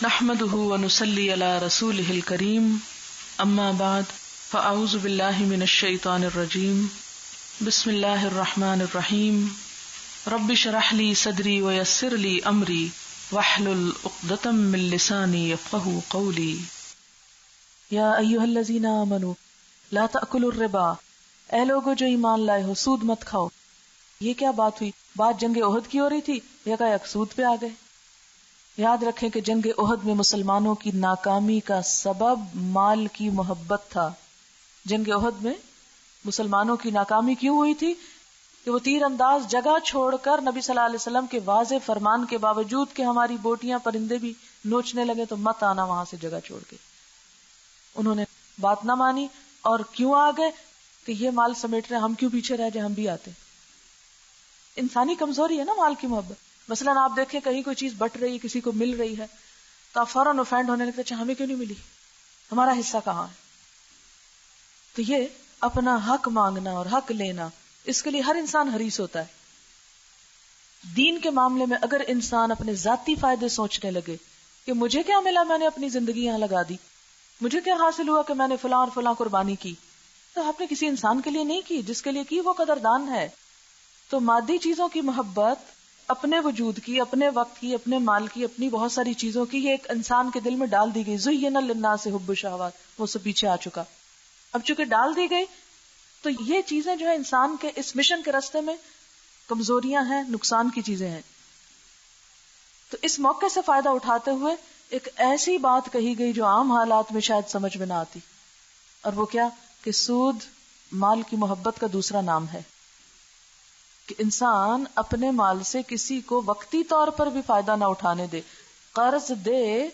نحمده ونصلي على رسوله الكريم اما بعد فاعوذ بالله من الشيطان الرجيم بسم الله الرحمن الرحيم رب اشرح لي صدري ويسر لي امري واحلل عقدة من لساني يفقهوا قولي يا ايها الذين آمنوا لا تأكلوا الربا، اے لوگو جو ایمان لائے ہو سود مت کھاؤ۔ یہ کیا بات ہوئی؟ بات جنگ احد کی ہو رہی تھی، یکایک سود پہ آ گئے۔ یاد رکھیں کہ جنگ احد میں مسلمانوں کی ناکامی کا سبب مال کی محبت تھا۔ جنگ احد میں مسلمانوں کی ناکامی کیوں ہوئی تھی؟ کہ وہ تیر انداز جگہ چھوڑ کر نبی صلی اللہ علیہ وسلم کے واضح فرمان کے باوجود کہ ہماری بوٹیاں پرندے بھی نوچنے لگے تو مت آنا وہاں سے جگہ چھوڑ کے، انہوں نے بات نہ مانی۔ اور کیوں آ گئے؟ کہ یہ مال سمیٹ رہے، ہم کیوں پیچھے رہ جائیں، ہم بھی آتے۔ انسانی کمزوری ہے نا مال کی محبت۔ مثلا آپ دیکھیں کہیں کوئی چیز بٹ رہی ہے، کسی کو مل رہی ہے تو آپ فوراً اوفینڈ ہونے لگتے، اچھا ہمیں کیوں نہیں ملی، ہمارا حصہ کہاں ہے؟ تو یہ اپنا حق مانگنا اور حق لینا، اس کے لیے ہر انسان حریص ہوتا ہے۔ دین کے معاملے میں اگر انسان اپنے ذاتی فائدے سوچنے لگے کہ مجھے کیا ملا، میں نے اپنی زندگی یہاں لگا دی، مجھے کیا حاصل ہوا کہ میں نے فلاں اور فلاں قربانی کی، تو آپ نے کسی انسان کے لیے نہیں کی، جس کے لیے کی وہ قدردان ہے۔ تو مادی چیزوں کی محبت، اپنے وجود کی، اپنے وقت کی، اپنے مال کی، اپنی بہت ساری چیزوں کی، یہ ایک انسان کے دل میں ڈال دی گئی۔ زُیِّنَ لِلنَّاسِ حُبُّ الشَّهَوَاتِ، وہ سب پیچھے آ چکا۔ اب چونکہ ڈال دی گئی تو یہ چیزیں جو ہے انسان کے اس مشن کے راستے میں کمزوریاں ہیں، نقصان کی چیزیں ہیں۔ تو اس موقع سے فائدہ اٹھاتے ہوئے ایک ایسی بات کہی گئی جو عام حالات میں شاید سمجھ میں نہ آتی، اور وہ کیا کہ سود مال کی محبت کا دوسرا نام ہے۔ کہ انسان اپنے مال سے کسی کو وقتی طور پر بھی فائدہ نہ اٹھانے دے، قرض دے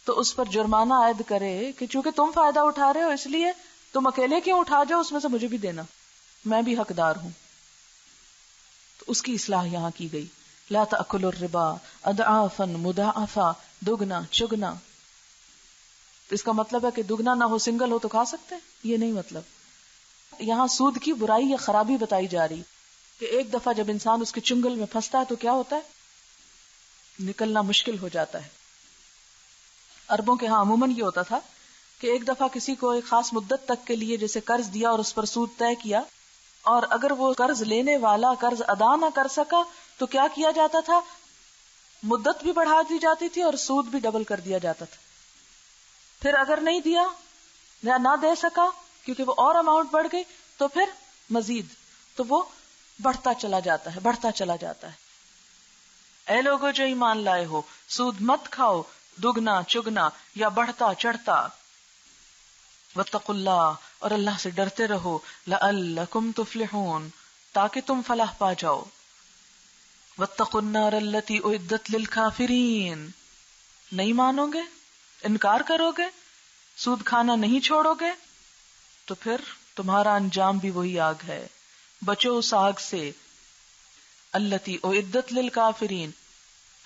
تو اس پر جرمانہ عائد کرے کہ چونکہ تم فائدہ اٹھا رہے ہو اس لیے تم اکیلے کیوں اٹھا جاؤ، اس میں سے مجھے بھی دینا، میں بھی حقدار ہوں۔ تو اس کی اصلاح یہاں کی گئی، لا تأکلوا الربا اضعافا مضاعفا، دگنا چگنا۔ تو اس کا مطلب ہے کہ دگنا نہ ہو، سنگل ہو تو کھا سکتے ہیں، یہ نہیں مطلب۔ یہاں سود کی برائی یا خرابی بتائی جا رہی کہ ایک دفعہ جب انسان اس کے چنگل میں پھنستا ہے تو کیا ہوتا ہے، نکلنا مشکل ہو جاتا ہے۔ عربوں کے ہاں عموماً یہ ہوتا تھا کہ ایک دفعہ کسی کو ایک خاص مدت تک کے لیے جیسے قرض دیا اور اس پر سود طے کیا، اور اگر وہ قرض لینے والا قرض ادا نہ کر سکا تو کیا کیا جاتا تھا، مدت بھی بڑھا دی جاتی تھی اور سود بھی ڈبل کر دیا جاتا تھا۔ پھر اگر نہیں دیا یا نہ دے سکا کیونکہ وہ اور اماؤنٹ بڑھ گئی تو پھر مزید، تو وہ بڑھتا چلا جاتا ہے، بڑھتا چلا جاتا ہے۔ اے لوگو جو ایمان لائے ہو سود مت کھاؤ، دگنا چگنا یا بڑھتا چڑھتا۔ واتقوا اللہ، اور اللہ سے ڈرتے رہو، لعلکم تفلحون، تاکہ تم فلاح پا جاؤ۔ واتقوا النار التی اعدت للکافرین، نہیں مانو گے، انکار کرو گے، سود کھانا نہیں چھوڑو گے تو پھر تمہارا انجام بھی وہی آگ ہے۔ بچو اس آگ سے، التی اعدت للکافرین،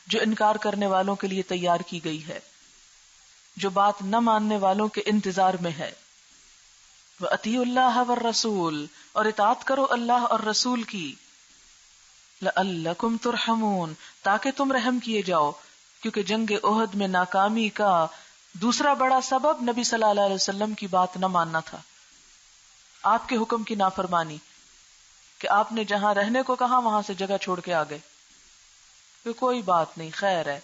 جو انکار کرنے والوں کے لیے تیار کی گئی ہے، جو بات نہ ماننے والوں کے انتظار میں ہے۔ وَأَطِیعُوا اللَّهَ وَالرَّسُولَ، اور اطاعت کرو اللہ اور رسول کی۔ لَعَلَّكُمْ تُرْحَمُونَ، تاکہ تم رحم کیے جاؤ، کیونکہ جنگ احد میں ناکامی کا دوسرا بڑا سبب نبی صلی اللہ علیہ وسلم کی بات نہ ماننا تھا، آپ کے حکم کی نافرمانی، کہ آپ نے جہاں رہنے کو کہا وہاں سے جگہ چھوڑ کے آ گئے کہ کوئی بات نہیں، خیر ہے،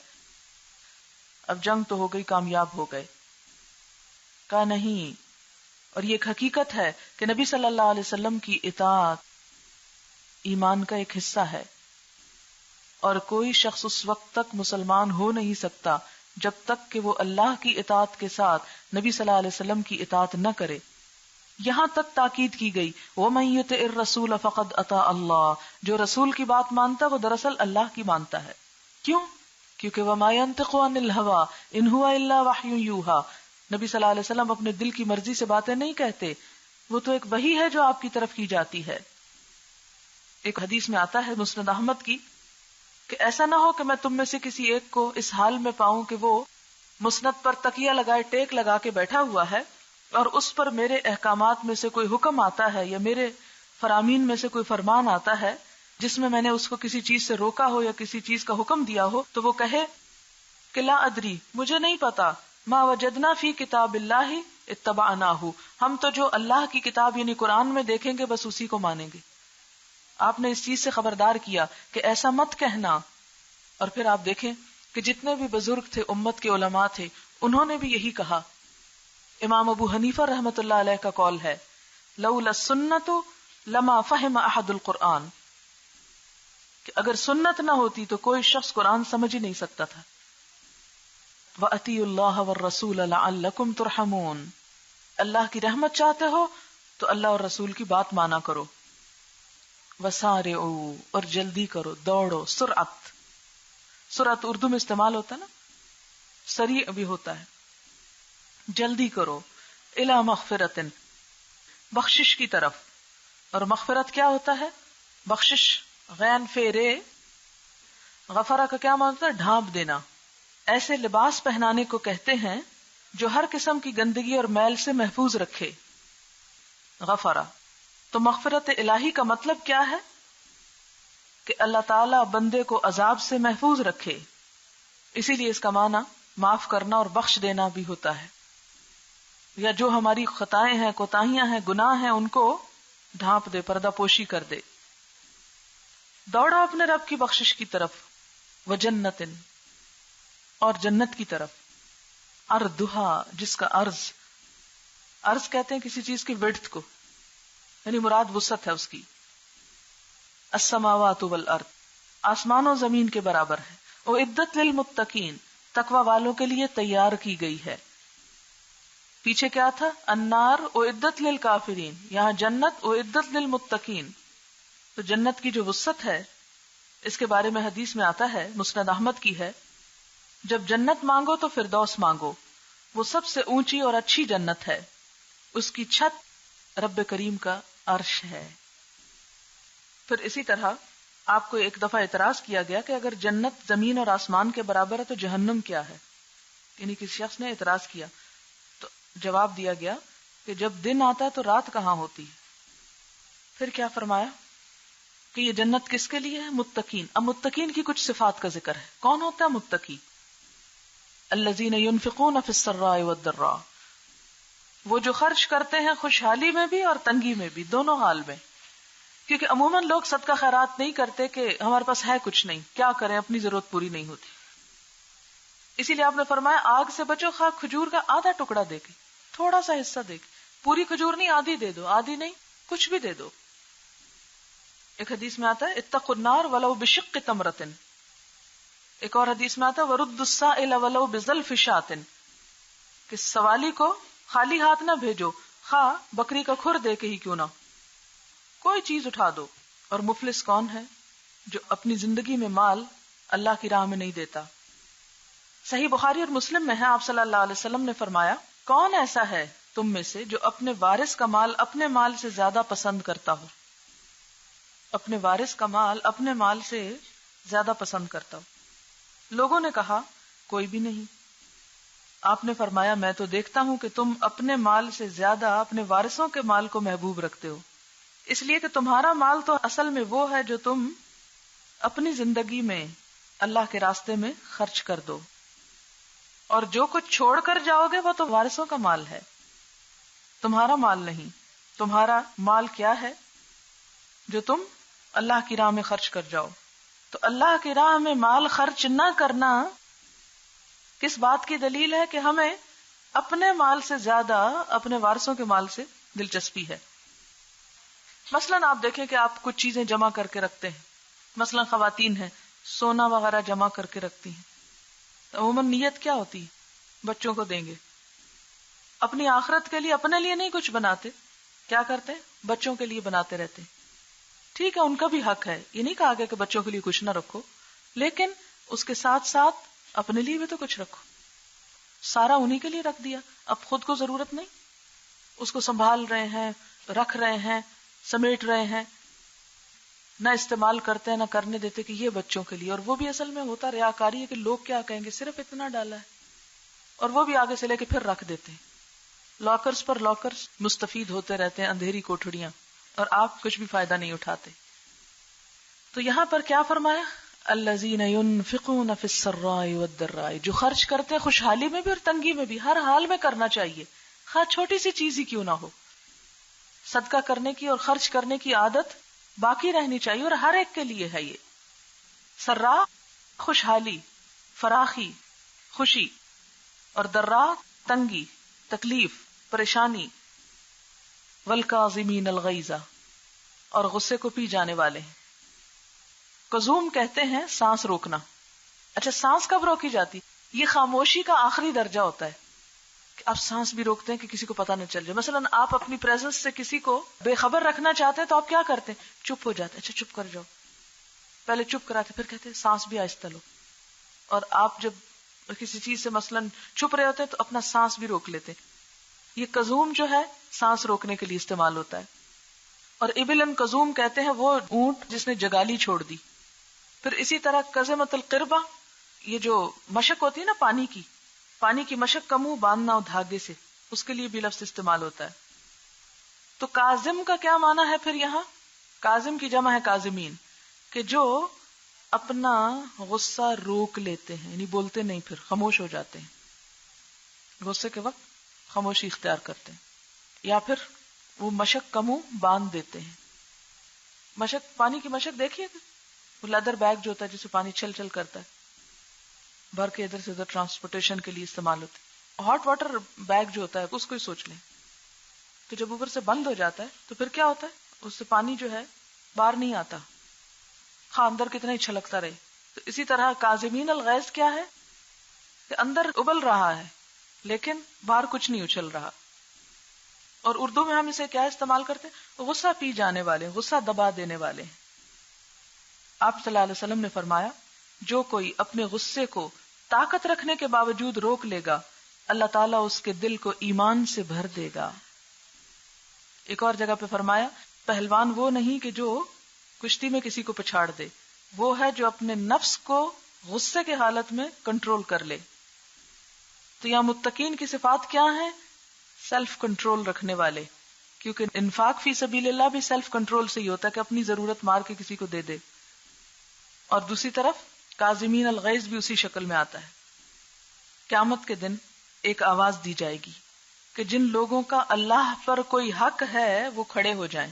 اب جنگ تو ہو گئی، کامیاب ہو گئے۔ کہا نہیں۔ اور یہ ایک حقیقت ہے کہ نبی صلی اللہ علیہ وسلم کی اطاعت ایمان کا ایک حصہ ہے، اور کوئی شخص اس وقت تک مسلمان ہو نہیں سکتا جب تک کہ وہ اللہ کی اطاعت کے ساتھ نبی صلی اللہ علیہ وسلم کی اطاعت نہ کرے۔ یہاں تک تاکید کی گئی وَمَن يُطِعِ الرَّسُولَ فَقَدْ أَطَاعَ اللَّهَ، جو رسول کی بات مانتا وہ دراصل اللہ کی مانتا ہے۔ کیوں؟ کیونکہ وَمَا يَنطِقُ عَنِ الْهَوَىٰ إِنْ هُوَ إِلَّا وَحْيٌ يُوحَىٰ، نبی صلی اللہ علیہ وسلم اپنے دل کی مرضی سے باتیں نہیں کہتے، وہ تو ایک وحی ہے جو آپ کی طرف کی جاتی ہے۔ ایک حدیث میں آتا ہے مسند احمد کی کہ ایسا نہ ہو کہ میں تم میں سے کسی ایک کو اس حال میں پاؤں کہ وہ مسند پر تکیہ لگائے ٹیک لگا کے بیٹھا ہوا ہے اور اس پر میرے احکامات میں سے کوئی حکم آتا ہے یا میرے فرامین میں سے کوئی فرمان آتا ہے جس میں نے اس کو کسی چیز سے روکا ہو یا کسی چیز کا حکم دیا ہو، تو وہ کہے کہ لا ادری مجھے نہیں پتا، ما وجدنا فی کتاب اللہ اتبعناہ، ہم تو جو اللہ کی کتاب یعنی قرآن میں دیکھیں گے بس اسی کو مانیں گے. آپ نے اس چیز سے خبردار کیا کہ ایسا مت کہنا. اور پھر آپ دیکھیں کہ جتنے بھی بزرگ تھے، امت کے علماء تھے، انہوں نے بھی یہی کہا. امام ابو حنیفہ رحمۃ اللہ علیہ کا قول ہے لولا السنۃ لما فہم احد القرآن، کہ اگر سنت نہ ہوتی تو کوئی شخص قرآن سمجھ ہی نہیں سکتا تھا. وَأَطِيعُوا اللَّهَ وَالرَّسُولَ لَعَلَّكُمْ تُرْحَمُونَ، اللہ کی رحمت چاہتے ہو تو اللہ اور رسول کی بات مانا کرو. وَسَارِعُوا، اور جلدی کرو، دوڑو. سرعت اردو میں استعمال ہوتا ہے نا، سریع بھی ہوتا ہے. جلدی کرو. الی مغفرۃ، بخشش کی طرف. اور مغفرت کیا ہوتا ہے؟ بخشش. غین فیرے، غفرہ کا کیا معنی ہوتا ہے؟ ڈھانپ دینا. ایسے لباس پہنانے کو کہتے ہیں جو ہر قسم کی گندگی اور میل سے محفوظ رکھے. غفرہ. تو مغفرت الہی کا مطلب کیا ہے؟ کہ اللہ تعالیٰ بندے کو عذاب سے محفوظ رکھے. اسی لیے اس کا معنی معاف کرنا اور بخش دینا بھی ہوتا ہے. یا جو ہماری خطائیں ہیں، کوتاہیاں ہیں، گناہ ہیں، ان کو ڈھانپ دے، پردہ پوشی کر دے. دوڑا اپنے رب کی بخشش کی طرف. وجنت، اور جنت کی طرف. ارضھا، جس کا عرض کہتے ہیں کسی چیز کی وڈتھ کو، یعنی مراد وسعت ہے اس کی. السماوات والارض، آسمان و زمین کے برابر ہے. اعدت للمتقین، تقوی والوں کے لیے تیار کی گئی ہے. پیچھے کیا تھا؟ النار اعدت للکافرین، یہاں جنت اعدت للمتقین. تو جنت کی جو وسعت ہے اس کے بارے میں حدیث میں آتا ہے، مسند احمد کی ہے، جب جنت مانگو تو فردوس مانگو، وہ سب سے اونچی اور اچھی جنت ہے. اس کی چھت رب کریم کا عرش ہے. پھر اسی طرح آپ کو ایک دفعہ اعتراض کیا گیا کہ اگر جنت زمین اور آسمان کے برابر ہے تو جہنم کیا ہے؟ یعنی کسی شخص نے اعتراض کیا تو جواب دیا گیا کہ جب دن آتا ہے تو رات کہاں ہوتی ہے؟ پھر کیا فرمایا کہ یہ جنت کس کے لیے ہے؟ متقین. اب متقین کی کچھ صفات کا ذکر ہے. کون ہوتا ہے متقی؟ الذین ينفقون فی السراء والضراء، وہ جو خرچ کرتے ہیں خوشحالی میں بھی اور تنگی میں بھی، دونوں حال میں. کیونکہ عموماً لوگ صدقہ خیرات نہیں کرتے کہ ہمارے پاس ہے کچھ نہیں، کیا کریں، اپنی ضرورت پوری نہیں ہوتی. اسی لیے آپ نے فرمایا آگ سے بچو، خواہ کھجور کا آدھا ٹکڑا دے کے، تھوڑا سا حصہ دے کے. پوری کھجور نہیں، آدھی دے دو، آدھی نہیں، کچھ بھی دے دو. ایک حدیث میں آتا ہے اتقوا النار ولو بشق تمرۃ. ایک اور حدیث میں آتا ہے ورد السائل ولو بظلف شاۃ، کہ سوالی کو خالی ہاتھ نہ بھیجو، خواہ بکری کا کھر دے کے ہی کیوں نہ، کوئی چیز اٹھا دو. اور مفلس کون ہے؟ جو اپنی زندگی میں مال اللہ کی راہ میں نہیں دیتا. صحیح بخاری اور مسلم میں ہے، آپ صلی اللہ علیہ وسلم نے فرمایا کون ایسا ہے تم میں سے جو اپنے وارث کا مال اپنے مال سے زیادہ پسند کرتا ہو؟ اپنے وارث کا مال اپنے مال سے زیادہ پسند کرتا ہو. لوگوں نے کہا کوئی بھی نہیں. آپ نے فرمایا میں تو دیکھتا ہوں کہ تم اپنے مال سے زیادہ اپنے وارثوں کے مال کو محبوب رکھتے ہو، اس لیے کہ تمہارا مال تو اصل میں وہ ہے جو تم اپنی زندگی میں اللہ کے راستے میں خرچ کر دو، اور جو کچھ چھوڑ کر جاؤ گے وہ تو وارثوں کا مال ہے، تمہارا مال نہیں. تمہارا مال کیا ہے؟ جو تم اللہ کی راہ میں خرچ کر جاؤ. تو اللہ کی راہ میں مال خرچ نہ کرنا کس بات کی دلیل ہے؟ کہ ہمیں اپنے مال سے زیادہ اپنے وارثوں کے مال سے دلچسپی ہے. مثلاً آپ دیکھیں کہ آپ کچھ چیزیں جمع کر کے رکھتے ہیں، مثلاً خواتین ہیں سونا وغیرہ جمع کر کے رکھتی ہیں، عموماً نیت کیا ہوتی ہے؟ بچوں کو دیں گے. اپنی آخرت کے لیے، اپنے لیے نہیں کچھ بناتے، کیا کرتے ہیں؟ بچوں کے لیے بناتے رہتے ہیں. ٹھیک ہے، ان کا بھی حق ہے، یہ نہیں کہا گیا کہ بچوں کے لیے کچھ نہ رکھو، لیکن اس کے ساتھ ساتھ اپنے لیے بھی تو کچھ رکھو. سارا انہی کے لیے رکھ دیا، اب خود کو ضرورت نہیں. اس کو سنبھال رہے ہیں، رکھ رہے ہیں، سمیٹ رہے ہیں، نہ استعمال کرتے ہیں، نہ کرنے دیتے کہ یہ بچوں کے لیے. اور وہ بھی اصل میں ہوتا ریاکاری ہے کہ لوگ کیا کہیں گے، صرف اتنا ڈالا ہے، اور وہ بھی آگے سے لے کے پھر رکھ دیتے ہیں. لاکرز پر لاکرز مستفید ہوتے رہتے ہیں، اندھیری کوٹھڑیاں، اور آپ کچھ بھی فائدہ نہیں اٹھاتے. تو یہاں پر کیا فرمایا؟ الذین ينفقون فی السراء والضراء، جو خرچ کرتے ہیں خوشحالی میں بھی اور تنگی میں بھی، ہر حال میں کرنا چاہیے، خواہ چھوٹی سی چیز ہی کیوں نہ ہو. صدقہ کرنے کی اور خرچ کرنے کی عادت باقی رہنی چاہیے، اور ہر ایک کے لیے ہے یہ. سرا خوشحالی، فراخی، خوشی، اور درا تنگی، تکلیف، پریشانی. والکاظمین الغیظ، اور غصے کو پی جانے والے ہیں. قزوم کہتے ہیں سانس روکنا. اچھا سانس کب روکی جاتی؟ یہ خاموشی کا آخری درجہ ہوتا ہے کہ آپ سانس بھی روکتے ہیں کہ کسی کو پتہ نہ چل جائے. مثلا آپ اپنی پریزنس سے کسی کو بے خبر رکھنا چاہتے ہیں تو آپ کیا کرتے ہیں؟ چپ ہو جاتے ہیں. اچھا چپ کر جاؤ، پہلے چپ کراتے پھر کہتے ہیں سانس بھی آہستہ لو. اور آپ جب کسی چیز سے مثلا چھپ رہے ہوتے ہیں تو اپنا سانس بھی روک لیتے. یہ قزوم جو ہے سانس روکنے کے لیے استعمال ہوتا ہے. اور ابلن قزوم کہتے ہیں وہ اونٹ جس نے جگالی چھوڑ دی. پھر اسی طرح قزمۃ القربہ، یہ جو مشق ہوتی ہے نا پانی کی مشق کا منہ باندھنا دھاگے سے، اس کے لیے بھی لفظ استعمال ہوتا ہے. تو کاظم کا کیا معنی ہے پھر یہاں؟ کاظم کی جمع ہے کاظمین، کہ جو اپنا غصہ روک لیتے ہیں، یعنی بولتے نہیں، پھر خاموش ہو جاتے ہیں. غصے کے وقت خاموشی اختیار کرتے ہیں. یا پھر وہ مشق کا منہ باندھ دیتے ہیں. مشق، پانی کی مشق دیکھیے، وہ لیدر بیگ جو ہوتا ہے جسے پانی چھل چھل کرتا ہے، بھر کے ادھر سے ادھر ٹرانسپورٹیشن کے لیے استعمال ہوتا ہے. ہاٹ واٹر بیگ جو ہوتا ہے اس کو ہی سوچ لیں کہ جب اوپر سے بند ہو جاتا ہے تو پھر کیا ہوتا ہے؟ اس سے پانی جو ہے باہر نہیں آتا، خواہ اندر کتنا ہی چھلکتا رہے. تو اسی طرح کاظمین الغیظ کیا ہے کہ اندر ابل رہا ہے لیکن باہر کچھ نہیں اچھل رہا. اور اردو میں ہم اسے کیا استعمال کرتے ہیں؟ غصہ پی جانے والے، غصہ دبا دینے والے. آپ صلی اللہ علیہ وسلم نے فرمایا جو کوئی اپنے غصے کو طاقت رکھنے کے باوجود روک لے گا اللہ تعالیٰ اس کے دل کو ایمان سے بھر دے گا. ایک اور جگہ پہ فرمایا پہلوان وہ نہیں کہ جو کشتی میں کسی کو پچھاڑ دے، وہ ہے جو اپنے نفس کو غصے کے حالت میں کنٹرول کر لے. تو یہاں متقین کی صفات کیا ہیں؟ سیلف کنٹرول رکھنے والے، کیونکہ انفاق فی سبیل اللہ بھی سیلف کنٹرول سے ہی ہوتا ہے کہ اپنی ضرورت مار کے کسی کو دے دے. اور دوسری طرف کاظمین الغیظ بھی اسی شکل میں آتا ہے. قیامت کے دن ایک آواز دی جائے گی کہ جن لوگوں کا اللہ پر کوئی حق ہے وہ کھڑے ہو جائیں.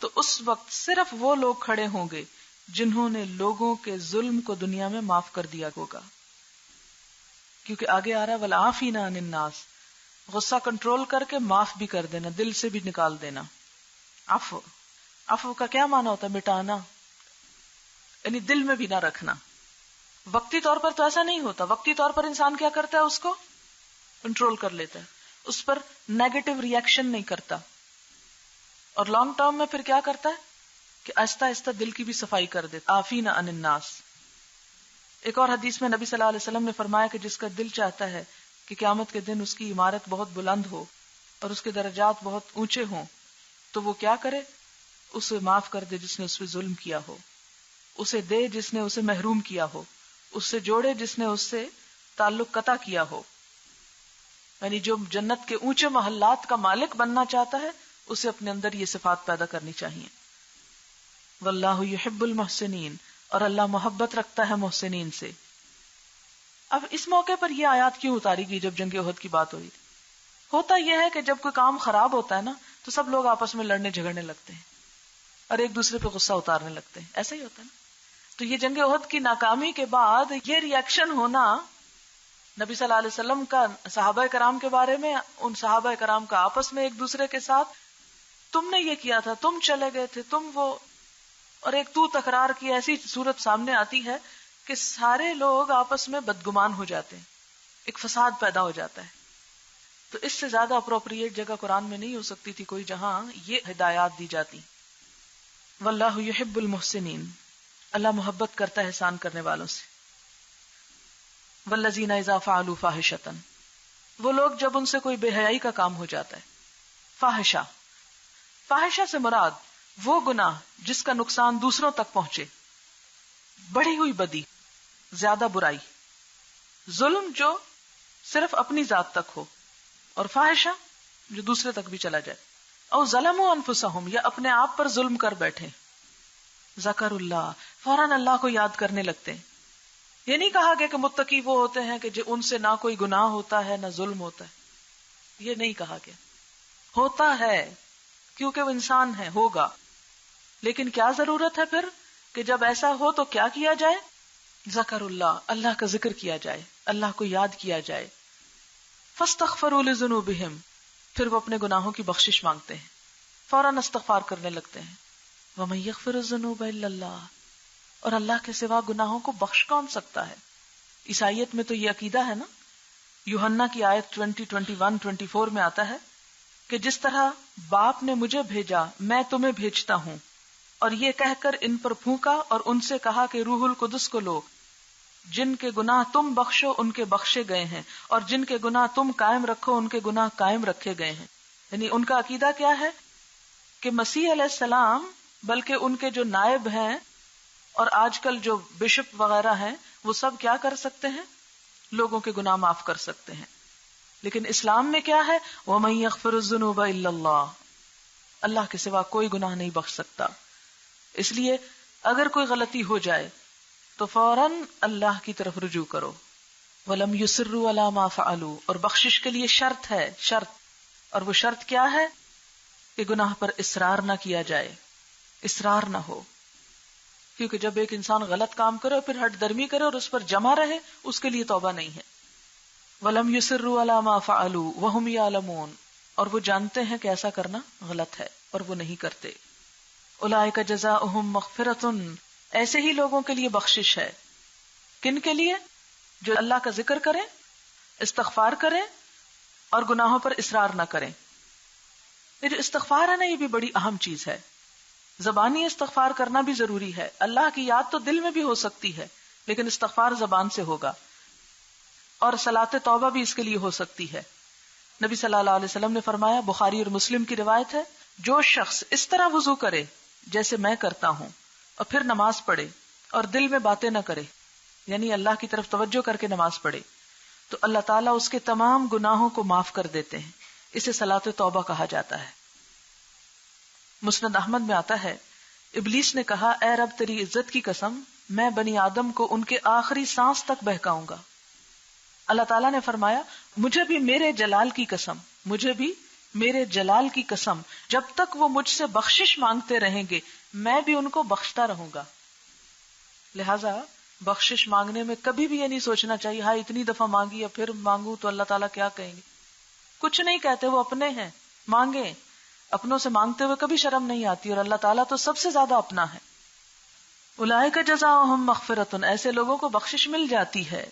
تو اس وقت صرف وہ لوگ کھڑے ہوں گے جنہوں نے لوگوں کے ظلم کو دنیا میں معاف کر دیا ہوگا. کیونکہ آگے آ رہا ہے والعافین عن الناس، غصہ کنٹرول کر کے معاف بھی کر دینا، دل سے بھی نکال دینا. عفو کا کیا معنی ہوتا ہے؟ مٹانا، یعنی دل میں بھی نہ رکھنا. وقتی طور پر تو ایسا نہیں ہوتا، وقتی طور پر انسان کیا کرتا ہے؟ اس کو کنٹرول کر لیتا ہے، اس پر نیگیٹو ری ایکشن نہیں کرتا. اور لانگ ٹرم میں پھر کیا کرتا ہے کہ آہستہ آہستہ دل کی بھی صفائی کر دیتا. عافین عن الناس. ایک اور حدیث میں نبی صلی اللہ علیہ وسلم نے فرمایا کہ جس کا دل چاہتا ہے کہ قیامت کے دن اس کی عمارت بہت بلند ہو اور اس کے درجات بہت اونچے ہوں تو وہ کیا کرے؟ اسے معاف کر دے جس نے اس پہ ظلم کیا ہو، اسے دے جس نے اسے محروم کیا ہو، اس سے جوڑے جس نے اس سے تعلق قطع کیا ہو. یعنی جو جنت کے اونچے محلات کا مالک بننا چاہتا ہے اسے اپنے اندر یہ صفات پیدا کرنی چاہیے. واللہ یحب المحسنین، اور اللہ محبت رکھتا ہے محسنین سے. اب اس موقع پر یہ آیات کیوں اتاری گئی جب جنگ احد کی بات ہوئی تھی؟ ہوتا یہ ہے کہ جب کوئی کام خراب ہوتا ہے نا تو سب لوگ آپس میں لڑنے جھگڑنے لگتے ہیں اور ایک دوسرے پہ غصہ اتارنے لگتے ہیں. ایسا ہی ہوتا ہے نا. تو یہ جنگ احد کی ناکامی کے بعد یہ ری ایکشن ہونا نبی صلی اللہ علیہ وسلم کا صحابہ کرام کے بارے میں، ان صحابہ کرام کا آپس میں ایک دوسرے کے ساتھ، تم نے یہ کیا تھا، تم چلے گئے تھے، تم وہ، اور ایک تو تکرار کی ایسی صورت سامنے آتی ہے کہ سارے لوگ آپس میں بدگمان ہو جاتے ہیں، ایک فساد پیدا ہو جاتا ہے. تو اس سے زیادہ اپروپریٹ جگہ قرآن میں نہیں ہو سکتی تھی کوئی جہاں یہ ہدایات دی جاتی. واللہ یحب المحسنین، اللہ محبت کرتا ہے احسان کرنے والوں سے. والذین اذا فعلوا فاحشۃ، وہ لوگ جب ان سے کوئی بے حیائی کا کام ہو جاتا ہے. فاحشہ سے مراد وہ گناہ جس کا نقصان دوسروں تک پہنچے، بڑھی ہوئی بدی، زیادہ برائی، ظلم جو صرف اپنی ذات تک ہو، اور فاحشہ جو دوسرے تک بھی چلا جائے. او ظلموا انفسہم، یا اپنے آپ پر ظلم کر بیٹھے. ذکر اللہ، فوراً اللہ کو یاد کرنے لگتے ہیں. یہ نہیں کہا گیا کہ متقی وہ ہوتے ہیں کہ ان سے نہ کوئی گناہ ہوتا ہے نہ ظلم ہوتا ہے. یہ نہیں کہا گیا. ہوتا ہے کیونکہ وہ انسان ہے، ہوگا. لیکن کیا ضرورت ہے پھر کہ جب ایسا ہو تو کیا کیا جائے؟ ذکر اللہ، اللہ کا ذکر کیا جائے، اللہ کو یاد کیا جائے. فاستغفروا لذنوبہم، پھر وہ اپنے گناہوں کی بخشش مانگتے ہیں، فوراً استغفار کرنے لگتے ہیں. وَمَن يَغْفِرُ الذُّنُوبَ إِلَّا اللَّهُ، اور اللہ کے سوا گناہوں کو بخش کون سکتا ہے؟ عیسائیت میں تو یہ عقیدہ ہے نا. یوحنا کی آیت 21 میں آتا ہے کہ جس طرح باپ نے مجھے بھیجا میں تمہیں بھیجتا ہوں، اور یہ کہہ کر ان پر پھونکا اور ان سے کہا کہ روح القدس کو لو. جن کے گناہ تم بخشو ان کے بخشے گئے ہیں، اور جن کے گناہ تم قائم رکھو ان کے گناہ قائم رکھے گئے ہیں. یعنی ان کا عقیدہ کیا ہے کہ مسیح علیہ السلام بلکہ ان کے جو نائب ہیں اور آج کل جو بشپ وغیرہ ہیں وہ سب کیا کر سکتے ہیں؟ لوگوں کے گناہ معاف کر سکتے ہیں. لیکن اسلام میں کیا ہے؟ وَمَن يَغْفِرُ الذُّنُوبَ إِلَّا اللَّهُ، اللہ کے سوا کوئی گناہ نہیں بخش سکتا. اس لیے اگر کوئی غلطی ہو جائے تو فوراً اللہ کی طرف رجوع کرو. وَلَمْ يُصِرُّوا عَلَى مَا فَعَلُوا، اور بخشش کے لیے شرط ہے، شرط. اور وہ شرط کیا ہے؟ کہ گناہ پر اصرار نہ کیا جائے، اصرار نہ ہو. کیونکہ جب ایک انسان غلط کام کرے اور پھر ہٹ درمی کرے اور اس پر جمع رہے، اس کے لیے توبہ نہیں ہے. وَلَمْ يُصِرُّوا عَلَى مَا فَعَلُوا وَهُمْ يَعْلَمُونَ، اور وہ جانتے ہیں کہ ایسا کرنا غلط ہے اور وہ نہیں کرتے. اولئک جزاؤہم مغفرۃ، ایسے ہی لوگوں کے لیے بخشش ہے. کن کے لیے؟ جو اللہ کا ذکر کریں، استغفار کریں اور گناہوں پر اصرار نہ کریں. یہ جو استغفار ہے نا، یہ بھی بڑی اہم چیز ہے. زبانی استغفار کرنا بھی ضروری ہے. اللہ کی یاد تو دل میں بھی ہو سکتی ہے لیکن استغفار زبان سے ہوگا. اور صلاۃ توبہ بھی اس کے لیے ہو سکتی ہے. نبی صلی اللہ علیہ وسلم نے فرمایا، بخاری اور مسلم کی روایت ہے، جو شخص اس طرح وضو کرے جیسے میں کرتا ہوں اور پھر نماز پڑھے اور دل میں باتیں نہ کرے، یعنی اللہ کی طرف توجہ کر کے نماز پڑھے، تو اللہ تعالیٰ اس کے تمام گناہوں کو معاف کر دیتے ہیں. اسے صلاۃ توبہ کہا جاتا ہے. مسند احمد میں آتا ہے، ابلیس نے کہا، اے رب تیری عزت کی قسم، میں بنی آدم کو ان کے آخری سانس تک بہکاؤں گا. اللہ تعالیٰ نے فرمایا، مجھے بھی میرے جلال کی قسم، مجھے بھی میرے جلال کی قسم، جب تک وہ مجھ سے بخشش مانگتے رہیں گے میں بھی ان کو بخشتا رہوں گا. لہذا بخشش مانگنے میں کبھی بھی یہ نہیں سوچنا چاہیے ہاں اتنی دفعہ مانگی یا پھر مانگوں تو اللہ تعالیٰ کیا کہیں گے. کچھ نہیں کہتے، وہ اپنے ہیں، مانگیں. اپنوں سے مانگتے ہوئے کبھی شرم نہیں آتی، اور اللہ تعالیٰ تو سب سے زیادہ اپنا ہے. اولئک جزاؤہم مغفرۃ، ایسے لوگوں کو بخشش مل جاتی ہے،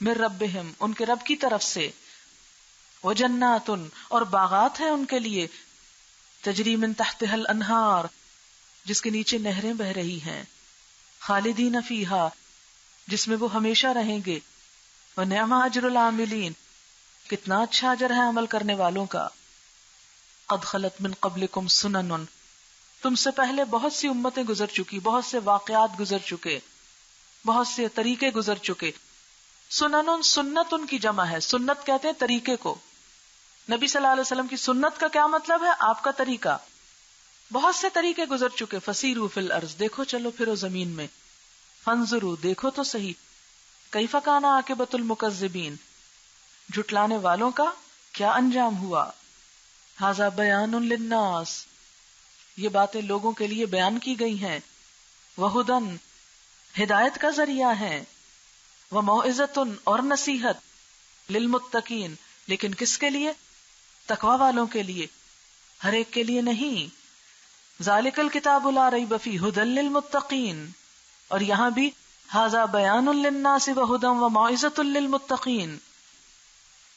من ربہم، ان کے رب کی طرف سے، وجنات، اور باغات ہیں ان کے لیے، تجری من تحتها الانہار، جس کے نیچے نہریں بہ رہی ہیں، خالدین فیہا، جس میں وہ ہمیشہ رہیں گے، ونعم اجر العاملین، کتنا اچھا اجر ہے عمل کرنے والوں کا. قد خلت من قبلکم سنن، تم سے پہلے بہت سی امتیں گزر چکی، بہت سے واقعات گزر چکے، بہت سے طریقے گزر چکے. سنن، سنت ان کی جمع ہے، سنت کہتے ہیں طریقے کو. نبی صلی اللہ علیہ وسلم کی سنت کا کیا مطلب ہے؟ آپ کا طریقہ. بہت سے طریقے گزر چکے. فسیروا فی الارض، دیکھو چلو پھرو زمین میں. فانظروا، دیکھو تو صحیح. کیف کان عاقبۃ المکذبین، جھٹلانے والوں کا کیا انجام ہوا. ھذا بیان للناس، یہ باتیں لوگوں کے لیے بیان کی گئی ہیں. وہدن، ہدایت کا ذریعہ ہے. وموعظۃ، اور نصیحت. للمتقین، لیکن کس کے لیے؟ تقوی والوں کے لیے، ہر ایک کے لیے نہیں. ذالک الکتاب لا ریب فیہ ھدی للمتقین، اور یہاں بھی ھذا بیان للناس وھدی وموعظۃ للمتقین.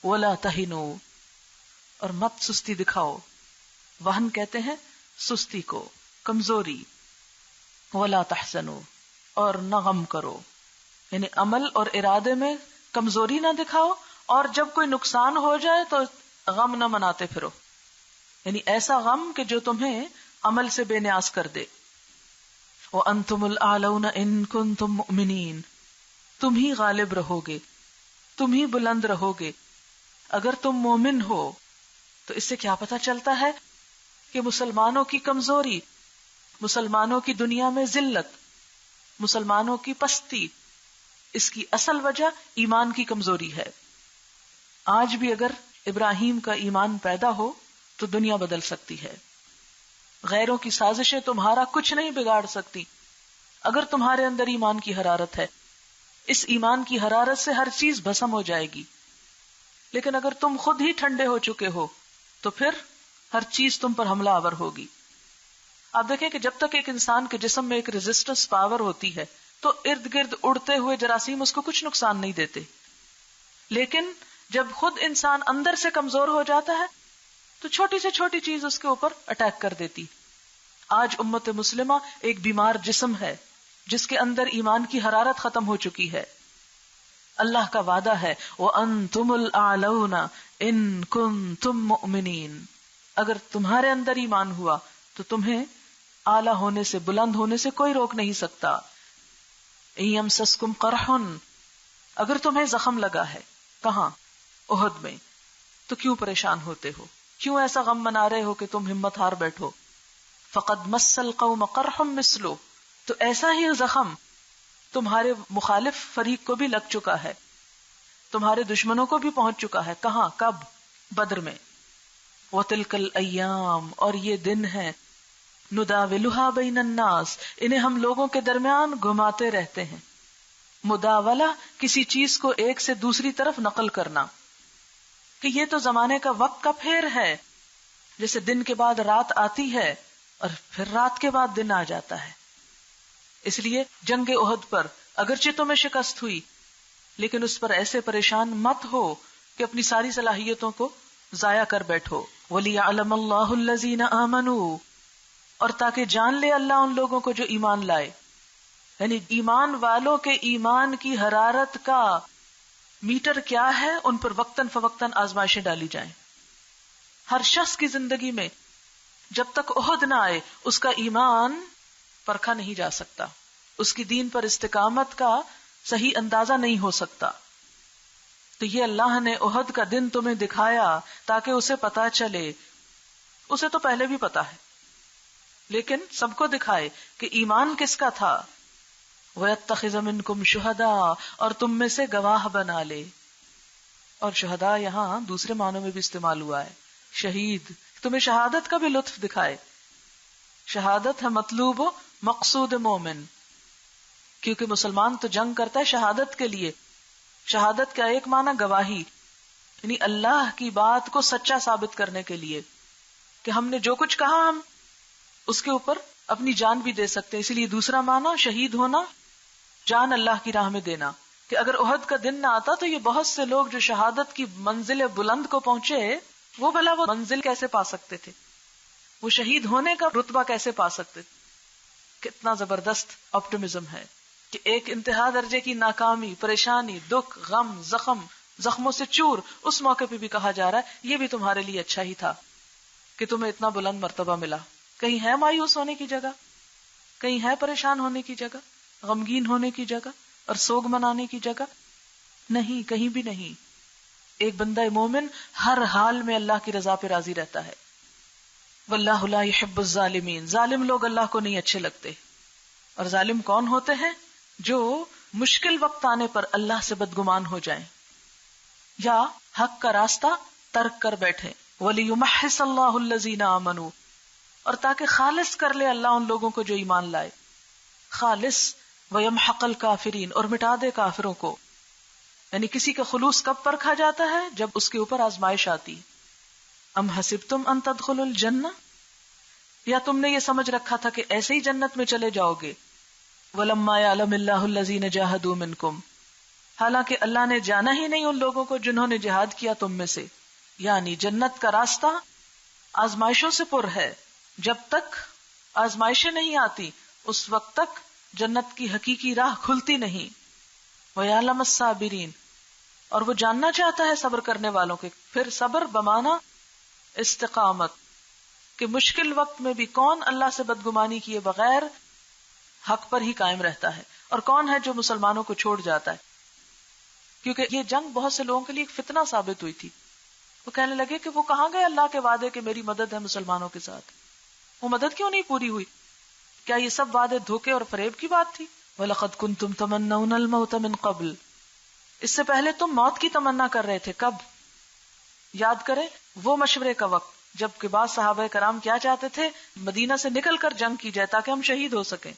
ولا تہنوا، اور مت سستی دکھاؤ. وہن کہتے ہیں سستی کو، کمزوری. ولا تحزنوا، اور نہ غم کرو، یعنی عمل اور ارادے میں کمزوری نہ دکھاؤ، اور جب کوئی نقصان ہو جائے تو غم نہ مناتے پھرو، یعنی ایسا غم کہ جو تمہیں عمل سے بے نیاز کر دے. وَأَنْتُمُ الْأَعْلَوْنَ إِن كُنتُم مُؤْمِنِينَ، تم ہی غالب رہو گے، تم ہی بلند رہو گے اگر تم مومن ہو. تو اس سے کیا پتہ چلتا ہے کہ مسلمانوں کی کمزوری، مسلمانوں کی دنیا میں ذلت، مسلمانوں کی پستی، اس کی اصل وجہ ایمان کی کمزوری ہے. آج بھی اگر ابراہیم کا ایمان پیدا ہو تو دنیا بدل سکتی ہے. غیروں کی سازشیں تمہارا کچھ نہیں بگاڑ سکتی اگر تمہارے اندر ایمان کی حرارت ہے. اس ایمان کی حرارت سے ہر چیز بھسم ہو جائے گی. لیکن اگر تم خود ہی ٹھنڈے ہو چکے ہو تو پھر ہر چیز تم پر حملہ آور ہوگی. آپ دیکھیں کہ جب تک ایک انسان کے جسم میں ایک ریزسٹنس پاور ہوتی ہے تو ارد گرد اڑتے ہوئے جراثیم اس کو کچھ نقصان نہیں دیتے. لیکن جب خود انسان اندر سے کمزور ہو جاتا ہے تو چھوٹی سے چھوٹی چیز اس کے اوپر اٹیک کر دیتی. آج امت مسلمہ ایک بیمار جسم ہے جس کے اندر ایمان کی حرارت ختم ہو چکی ہے. اللہ کا وعدہ ہے وَأَنْتُمُ الْأَعْلَوْنَ إِن كُنتُم مُؤْمِنِينَ. اگر تمہارے اندر ایمان ہوا تو تمہیں اعلیٰ ہونے سے، بلند ہونے سے کوئی روک نہیں سکتا. إِن يَمْسَسْكُمْ قَرْحٌ، اگر تمہیں زخم لگا ہے، کہاں؟ احد میں، تو کیوں پریشان ہوتے ہو؟ کیوں ایسا غم منا رہے ہو کہ تم ہمت ہار بیٹھو؟ فَقَدْ مَسَّ الْقَوْمَ قَرْحٌ مِثْلُهُ، تو ایسا ہی زخم تمہارے مخالف فریق کو بھی لگ چکا ہے، تمہارے دشمنوں کو بھی پہنچ چکا ہے. کہاں؟ کب؟ بدر میں. وَتِلْكَ الْأَيَّامُ، اور یہ دن ہے، نُدَاوِلُهَا بَيْنَ النَّاسِ، انہیں ہم لوگوں کے درمیان گھماتے رہتے ہیں. مداولہ کسی چیز کو ایک سے دوسری طرف نقل کرنا، کہ یہ تو زمانے کا وقت کا پھیر ہے. جیسے دن کے بعد رات آتی ہے اور پھر رات کے بعد دن آ جاتا ہے. اس لیے جنگ احد پر اگرچہ تمہیں شکست ہوئی لیکن اس پر ایسے پریشان مت ہو کہ اپنی ساری صلاحیتوں کو ضائع کر بیٹھو. وَلِيَعْلَمَ اللَّهُ الَّذِينَ آمَنُوا، اور تاکہ جان لے اللہ ان لوگوں کو جو ایمان لائے. یعنی ایمان والوں کے ایمان کی حرارت کا میٹر کیا ہے، ان پر وقتاً فوقتاً آزمائشیں ڈالی جائیں. ہر شخص کی زندگی میں جب تک عہد نہ آئے اس کا ایمان پرکھا نہیں جا سکتا، اس کی دین پر استقامت کا صحیح اندازہ نہیں ہو سکتا. تو یہ اللہ نے عہد کا دن تمہیں دکھایا تاکہ اسے پتا چلے. اسے تو پہلے بھی پتا ہے لیکن سب کو دکھائے کہ ایمان کس کا تھا. وَيَتَّخِذَ مِنْكُمْ شُهَدَاءَ، اور تم میں سے گواہ بنا لے. اور شہداء یہاں دوسرے معنوں میں بھی استعمال ہوا ہے، شہید. تمہیں شہادت کا بھی لطف دکھائے. شہادت ہے مطلوب و مقصود مومن، کیونکہ مسلمان تو جنگ کرتا ہے شہادت کے لیے. شہادت کا ایک معنی گواہی، یعنی اللہ کی بات کو سچا ثابت کرنے کے لیے کہ ہم نے جو کچھ کہا ہم اس کے اوپر اپنی جان بھی دے سکتے. اسی لیے دوسرا معنی شہید ہونا، جان اللہ کی راہ میں دینا. کہ اگر احد کا دن نہ آتا تو یہ بہت سے لوگ جو شہادت کی منزل بلند کو پہنچے، وہ بھلا وہ منزل کیسے پا سکتے تھے؟ وہ شہید ہونے کا رتبہ کیسے پا سکتے تھے؟ کتنا زبردست آپٹمزم ہے کہ ایک انتہا درجے کی ناکامی، پریشانی، دکھ، غم، زخموں سے چور، اس موقع پہ بھی کہا جا رہا ہے یہ بھی تمہارے لیے اچھا ہی تھا کہ تمہیں اتنا بلند مرتبہ ملا. کہیں ہے مایوس ہونے کی جگہ، کہیں ہے پریشان ہونے کی جگہ، غمگین ہونے کی جگہ اور سوگ منانے کی جگہ؟ نہیں، کہیں بھی نہیں. ایک بندہ مومن ہر حال میں اللہ کی رضا پہ راضی رہتا ہے. واللہ لا يحب الظالمین، ظالم لوگ اللہ کو نہیں اچھے لگتے. اور ظالم کون ہوتے ہیں؟ جو مشکل وقت آنے پر اللہ سے بدگمان ہو جائیں یا حق کا راستہ ترک کر بیٹھے. وَلِيُمَحِّصَ اللَّهُ الَّذِينَ آمَنُوا، اور تاکہ خالص کر لے اللہ ان لوگوں کو جو ایمان لائے. خالص. وَيَمْحَقَ الْكَافِرِينَ، اور مٹا دے کافروں کو. یعنی کسی کا خلوص کب پرکھا جاتا ہے؟ جب اس کے اوپر آزمائش آتی. ام حسبتم ان تدخلوا الجنہ، یا تم نے یہ سمجھ رکھا تھا کہ ایسے ہی جنت میں چلے جاؤ گے. وَلَمَّا يَعْلَمِ اللَّهُ الَّذِينَ جَاهَدُوا مِنْكُمْ، حالانکہ اللہ نے جانا ہی نہیں ان لوگوں کو جنہوں نے جہاد کیا تم میں سے. یعنی جنت کا راستہ آزمائشوں سے پر ہے. جب تک آزمائشیں نہیں آتی اس وقت تک جنت کی حقیقی راہ کھلتی نہیں. وَيَعْلَمَ الصَّابِرِينَ، اور وہ جاننا چاہتا ہے صبر کرنے والوں کے. پھر صبر بمانا استقامت، کہ مشکل وقت میں بھی کون اللہ سے بدگمانی کیے بغیر حق پر ہی قائم رہتا ہے اور کون ہے جو مسلمانوں کو چھوڑ جاتا ہے. کیونکہ یہ جنگ بہت سے لوگوں کے لیے ایک فتنہ ثابت ہوئی تھی. وہ کہنے لگے کہ وہ کہاں گئے اللہ کے وعدے کہ میری مدد ہے مسلمانوں کے ساتھ؟ وہ مدد کیوں نہیں پوری ہوئی؟ کیا یہ سب وعدے دھوکے اور فریب کی بات تھی؟ وَلَقَدْ كُنْتُمْ تَمَنَّوْنَ الْمَوْتَ مِنْ قَبْلِ، اس سے پہلے تم موت کی تمنا کر رہے تھے. کب؟ یاد کریں وہ مشورے کا وقت جب کہ بعض صحابہ کرام کیا چاہتے تھے، مدینہ سے نکل کر جنگ کی جائے تاکہ ہم شہید ہو سکیں.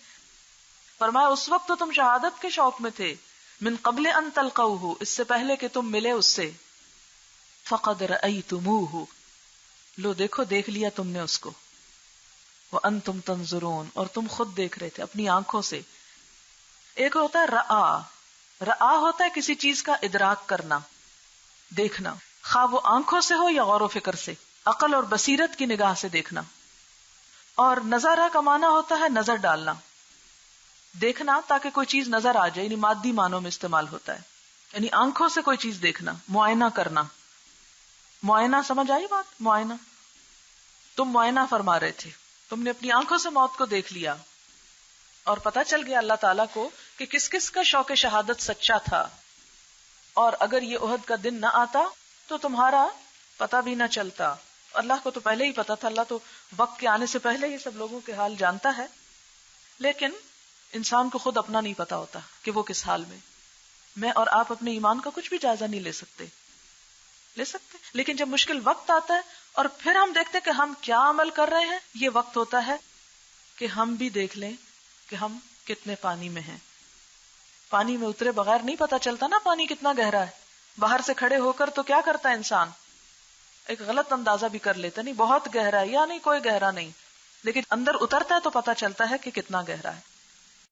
فرمایا اس وقت تو تم شہادت کے شوق میں تھے. من قبل ان تلقوہ، اس سے پہلے کہ تم ملے اس سے. فقد رأیتموہ، لو دیکھو دیکھ لیا تم نے اس کو. وانتم تنظرون، اور تم خود دیکھ رہے تھے اپنی آنکھوں سے. ایک ہوتا ہے رآ ہوتا ہے کسی چیز کا ادراک کرنا، دیکھنا، خواہ وہ آنکھوں سے ہو یا غور و فکر سے، عقل اور بصیرت کی نگاہ سے دیکھنا. اور نظارہ کا معنی ہوتا ہے نظر ڈالنا، دیکھنا تاکہ کوئی چیز نظر آ جائے، یعنی مادی معنوں میں استعمال ہوتا ہے، یعنی آنکھوں سے کوئی چیز دیکھنا، معائنہ کرنا. معائنہ سمجھ آئی بات؟ معائنہ، تم معائنہ فرما رہے تھے، تم نے اپنی آنکھوں سے موت کو دیکھ لیا اور پتہ چل گیا اللہ تعالیٰ کو کہ کس کس کا شوق شہادت سچا تھا. اور اگر یہ احد کا دن نہ آتا تو تمہارا پتہ بھی نہ چلتا. اللہ کو تو پہلے ہی پتا تھا، اللہ تو وقت کے آنے سے پہلے ہی سب لوگوں کے حال جانتا ہے، لیکن انسان کو خود اپنا نہیں پتا ہوتا کہ وہ کس حال میں اور آپ اپنے ایمان کا کچھ بھی جائزہ نہیں لے سکتے. لیکن جب مشکل وقت آتا ہے اور پھر ہم دیکھتے کہ ہم کیا عمل کر رہے ہیں، یہ وقت ہوتا ہے کہ ہم بھی دیکھ لیں کہ ہم کتنے پانی میں ہیں. پانی میں اترے بغیر نہیں پتا چلتا نا پانی کتنا گہرا ہے. باہر سے کھڑے ہو کر تو کیا کرتا ہے انسان، ایک غلط اندازہ بھی کر لیتا، نہیں بہت گہرا ہے یا نہیں کوئی گہرا نہیں، لیکن اندر اترتا ہے تو پتا چلتا ہے کہ کتنا گہرا ہے.